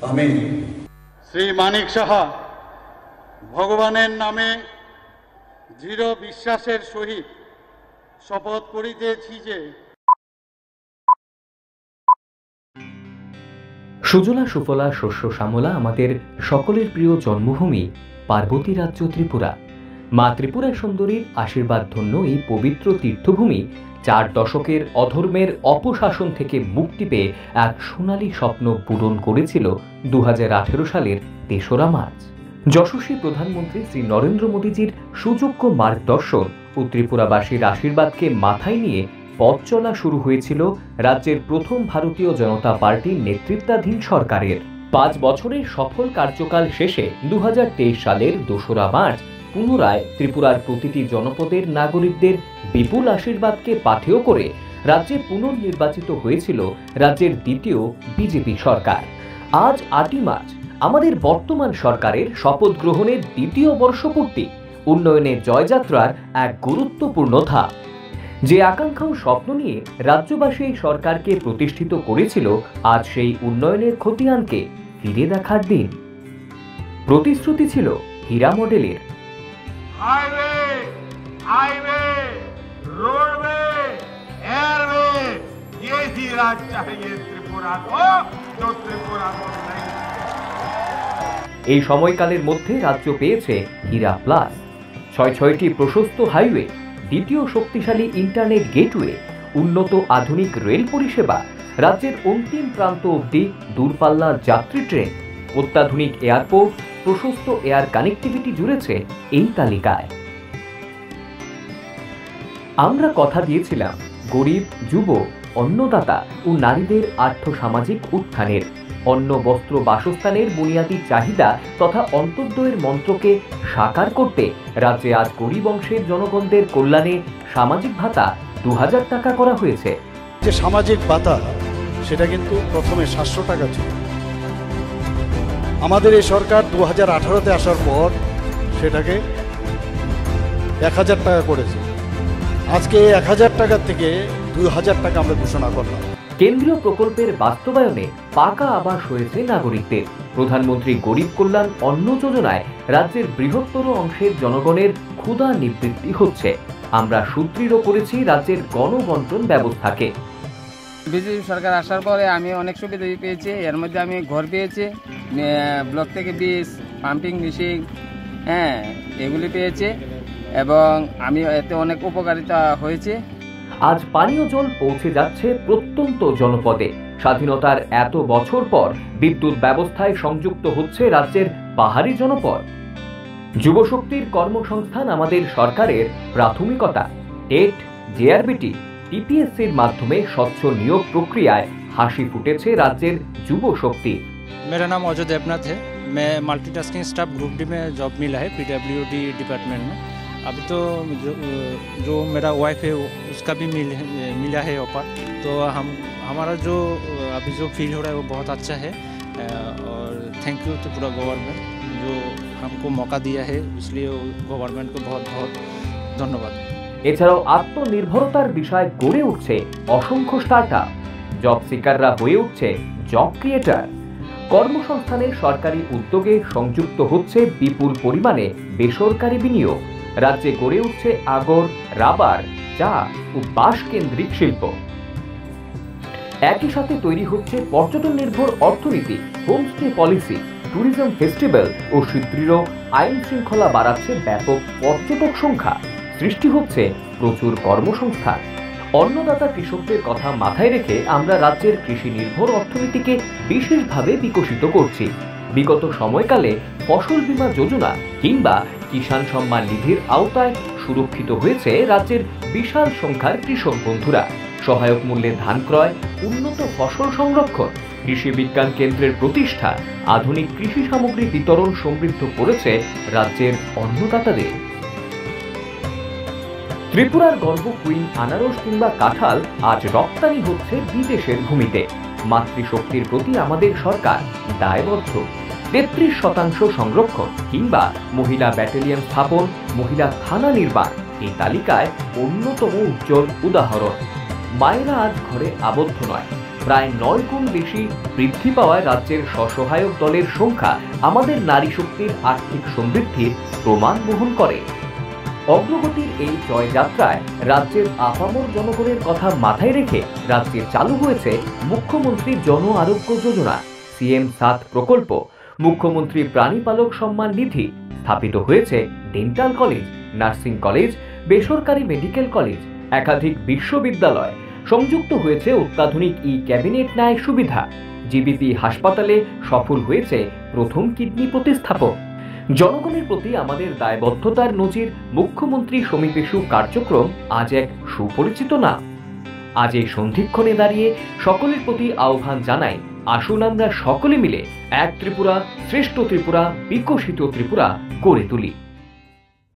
আমি শ্রী মানিক সাহা ভগবানের নামে দৃঢ় বিশ্বাসের সহিত শপথ করিতেছি যে সুজলা সুফলা শস্য শ্যামলা আমাদের সকলের প্রিয় জন্মভূমি পার্বতী রাজ্য ত্রিপুরা। মা ত্রিপুরা সুন্দরীর আশীর্বাদ ধন্য এই পবিত্র তীর্থভূমি 4 দশকের অধর্মের অপশাসন থেকে মুক্তি পেয়ে এক সোনালী স্বপ্ন পূরণ করেছিল 2018 সালের 3রা মার্চ। যশস্বী প্রধানমন্ত্রী শ্রী নরেন্দ্র মোদীজির সুযোগ্য মার্গদর্শন ও ত্রিপুরাবাসীর আশীর্বাদকে মাথায় নিয়ে পথ চলা শুরু হয়েছিল রাজ্যের প্রথম ভারতীয় জনতা পার্টির নেতৃত্বাধীন সরকারের। 5 বছরের সফল কার্যকাল শেষে 2023 সালের 2রা মার্চ পুনরায় ত্রিপুরার প্রতিটি জনপদের নাগরিকদের বিপুল আশীর্বাদকে পাথেয় করে রাজ্যে পুনর্নির্বাচিত হয়েছিল রাজ্যের দ্বিতীয় বিজেপি সরকার। আজ 8ই মার্চ আমাদের বর্তমান সরকারের শপথ গ্রহণের দ্বিতীয় বর্ষপূর্তি, উন্নয়নের জয়যাত্রার এক গুরুত্বপূর্ণ ধাপ। যে আকাঙ্ক্ষা ও স্বপ্ন নিয়ে রাজ্যবাসী এই সরকারকে প্রতিষ্ঠিত করেছিল, আজ সেই উন্নয়নের খতিয়ানকে ফিরে দেখার দিন। প্রতিশ্রুতি ছিল হীরা মডেলের, हाईवे हाईवे रोडवे एयरवे ये ही राज चाहिए त्रिपुरा को जो त्रिपुरा को नहीं। এই সময়কালের মধ্যে রাজ্য পেয়েছে হীরা প্লাস, 6টি প্রশস্ত হাইওয়ে, দ্বিতীয় শক্তিশালী ইন্টারনেট গেটওয়ে, উন্নত আধুনিক রেল পরিষেবা, রাজ্যের অন্তিম প্রান্ত অবধি দূরপাল্লার যাত্রী ট্রেন, অত্যাধুনিক এয়ারপোর্ট, প্রশস্ত এয়ার কানেক্টিভিটি জুড়েছে এই তালিকায়। আমরা কথা দিয়েছিলাম গরিব, যুব, অন্নদাতা ও নারীদের আর্থসামাজিক উত্থানের, অন্ন, বস্ত্র, বাসস্থানের বুনিয়াদী চাহিদা তথা অন্তর্দয়ের মন্ত্রকে সাকার করতে রাজ্যে আজ গরিব অংশের জনগণদের কল্যাণে সামাজিক ভাতা 2000 টাকা করা হয়েছে। যে সামাজিক ভাতা সেটা কিন্তু প্রথমে 700 টাকা ছিল। আমাদের এই সরকার 2018-তে আসার পর সেটাকে 1000 টাকা করেছে। আজকে 1000 টাকার থেকে 2000 টাকা আমরা ঘোষণা করলাম। কেন্দ্রীয় প্রকল্পের বাস্তবায়নে পাকা আবাস হয়েছে নাগরিকদের। প্রধানমন্ত্রী গরিব কল্যাণ অন্ন যোজনায় রাজ্যের বৃহত্তর অংশের জনগণের ক্ষুধা নিবৃত্তি হচ্ছে। আমরা সুদৃঢ় করেছি রাজ্যের গণবন্টন ব্যবস্থাকে। বিজেপি সরকার আসার পরে আমি অনেক সুবিধা পেয়েছি। এর মধ্যে আমি ঘর পেয়েছি, ব্লক থেকে বীজ, পাম্পিং মেশিন, এগুলি পেয়েছি এবং আমি এতে অনেক উপকারিতা হয়েছে। আজ পানীয় জল পৌঁছে যাচ্ছে প্রত্যন্ত জনপদে। স্বাধীনতার এত বছর পর বিদ্যুৎ ব্যবস্থায় সংযুক্ত হচ্ছে রাজ্যের পাহাড়ি জনপদ। যুবশক্তির কর্মসংস্থান আমাদের সরকারের প্রাথমিকতা। টেট, জেআরবিটি, টিপিএসসির মাধ্যমে স্বচ্ছ নিয়োগ প্রক্রিয়ায় হাসি ফুটেছে রাজ্যের যুবশক্তি। मेरा नाम अजय देवनाथ है। मैं मल्टीटास्किंग स्टाफ ग्रुप डी में जॉब मिला है पीडब्ल्यूडी डिपार्टमेंट में। अभी तो जो मेरा वाइफ है उसका भी मिला है ऑफर। तो हमारा जो अभी जो फील हो रहा है वो बहुत अच्छा है और थैंक यू तो पूरा गवर्नमेंट जो हमको मौका दिया है, इसलिए गवर्नमेंट को बहुत बहुत धन्यवाद। এছাড়াও আত্মনির্ভরতার বিষয় গড়ে উঠছে অসংখ্য স্টার্টআপ। জব সিকাররা হয়ে উঠছে জব ক্রিয়েটার। কর্মসংস্থানের সরকারি উদ্যোগে সংযুক্ত হচ্ছে বিপুল পরিমাণে বেসরকারি বিনিয়োগ। রাজ্যে গড়ে উঠছে আগর, রাবার, চা ও বাঁশ কেন্দ্রিক শিল্প। একই সাথে তৈরি হচ্ছে পর্যটন নির্ভর অর্থনীতি, হোমস্টে পলিসি, ট্যুরিজম ফেস্টিভ্যাল ও সুদৃঢ় আইন শৃঙ্খলা বাড়াচ্ছে ব্যাপক পর্যটক সংখ্যা। সৃষ্টি হচ্ছে প্রচুর কর্মসংস্থান। অন্নদাতা কৃষকদের কথা মাথায় রেখে আমরা রাজ্যের কৃষি নির্ভর অর্থনীতিকে বিশেষভাবে বিকশিত করছি। বিগত সময়কালে ফসল বীমা যোজনা কিংবা কিষাণ সম্মান নিধির আওতায় সুরক্ষিত হয়েছে রাজ্যের বিশাল সংখ্যার কৃষক বন্ধুরা। সহায়ক মূল্যে ধান ক্রয়, উন্নত ফসল সংরক্ষণ, কৃষি বিজ্ঞান কেন্দ্রের প্রতিষ্ঠা, আধুনিক কৃষি সামগ্রী বিতরণ সমৃদ্ধ করেছে রাজ্যের অন্নদাতাদের। ত্রিপুরার গর্ব কুইন আনারস কিংবা কাঁঠাল আজ রপ্তানি হচ্ছে বিদেশের ভূমিতে। মাতৃশক্তির প্রতি আমাদের সরকার দায়বদ্ধ। 33% সংরক্ষণ কিংবা মহিলা ব্যাটালিয়ন স্থাপন, মহিলা থানা নির্মাণ এই তালিকায় অন্যতম উজ্জ্বল উদাহরণ। মায়েরা আজ ঘরে আবদ্ধ নয়, প্রায় 9 গুণ বেশি বৃদ্ধি পাওয়ায় রাজ্যের স্বসহায়ক দলের সংখ্যা আমাদের নারী শক্তির আর্থিক সমৃদ্ধির প্রমাণ বহন করে। অগ্রগতির এই জয়যাত্রায় রাজ্যের আপামর জনগণের কথা মাথায় রেখে রাজ্যে চালু হয়েছে মুখ্যমন্ত্রী জন আরোগ্য যোজনা, CM 7 প্রকল্প, মুখ্যমন্ত্রী প্রাণীপালক সম্মান নিধি, স্থাপিত হয়েছে ডেন্টাল কলেজ, নার্সিং কলেজ, বেসরকারি মেডিকেল কলেজ, একাধিক বিশ্ববিদ্যালয়, সংযুক্ত হয়েছে অত্যাধুনিক ক্যাবিনেট ন্যায় সুবিধা, জিবিপি হাসপাতালে সফল হয়েছে প্রথম কিডনি প্রতিস্থাপন। জনগণের প্রতি আমাদের দায়বদ্ধতার নজির মুখ্যমন্ত্রী সমীপেশু কার্যক্রম আজ এক সুপরিচিত নাম। আজ এই সন্ধিক্ষণে দাঁড়িয়ে সকলের প্রতি আহ্বান জানাই, আসুন আমরা সকলে মিলে এক ত্রিপুরা, শ্রেষ্ঠ ত্রিপুরা, বিকশিত ত্রিপুরা করে তুলি।